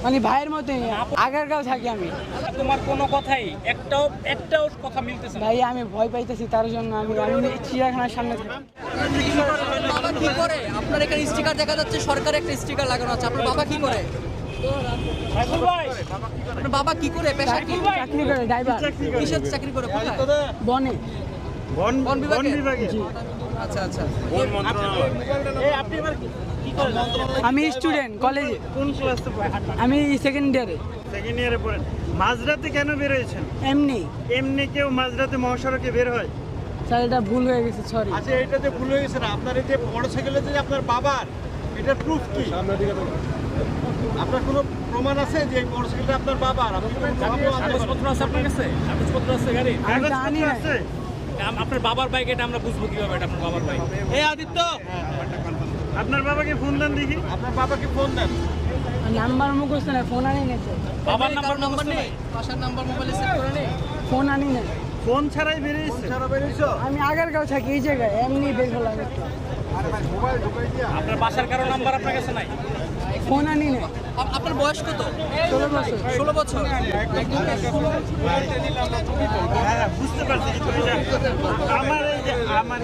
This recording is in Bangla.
মানে ভাইয়ের মতোই আগারগাঁও থাকি আমি। তোমার কোনো কথাই একটাও কথা মিলতেছে না। ভাই আমি ভয় পাইতেছি, তার জন্য আমি চিড়িয়াখানার সামনে থাকি। বাবা কি করে? আপনার এখানে স্টিকার দেখা যাচ্ছে, সরকারের একটা স্টিকার লাগানো আছে। আপনার বাবা কি করে? আপনার বাবা কি করে? পেশা কি? চাকরি করে ড্রাইভার। কিসের চাকরি করে? কোথায়? বনে। বন বিভাগে। আচ্ছা আচ্ছা। আমি স্টুডেন্ট কলেজে। কোন ক্লাসে পড়েন? আমি সেকেন্ড ইয়ারে। সেকেন্ড ইয়ারে পড়েন। মাঝরাতে কেন বের হয়েছেন? এমনি এমনি কেউ মাঝরাতে মহাসড়কে বের হয়? স্যার এটা ভুল হয়ে গেছে, সরি। আচ্ছা, এটা যে ভুল হয়ে গেছে না, আপনার এই যে মোটরসাইকেলে যে আপনার বাবার, এটার প্রুফ কি? আপনার কোনো প্রমাণ আছে যে এই মোটরসাইকেলটা আপনার বাবার? আপনি কাগজপত্র আছে আপনার কাছে? কাগজপত্র আছে গাড়ি? আমি জানি কাগজপত্র না। আছে? আপনার বাবার বাইক, এটা আমরা বুঝবো কিভাবে এটা আপনার বাবার বাইক? এই আদিত্য, আপনার বাবাকে ফোন দেন দেখি। আপনার বাবাকে ফোন দেন। নাম্বার মুখস্থ না, ফোন আনি না স্যার। বাবার কারো নাম্বার নেই? বাসার নাম্বার মোবাইলে সেভ করে নেই? ফোন আনি না। ফোন ছাড়াই বেরিয়েছে। সারা বেরিয়েছো? আমি আগারগাঁও থাকি, এই জায়গায় এমনি বের হলাম একটু। আপনার বাসার কারো নাম্বার আপনার কাছে নাই? ফোন আনি না। আপনার বয়স কত? 16 বছর। 16 বছর। হ্যাঁ, বুঝতে পারছি। আমার এই যে আমার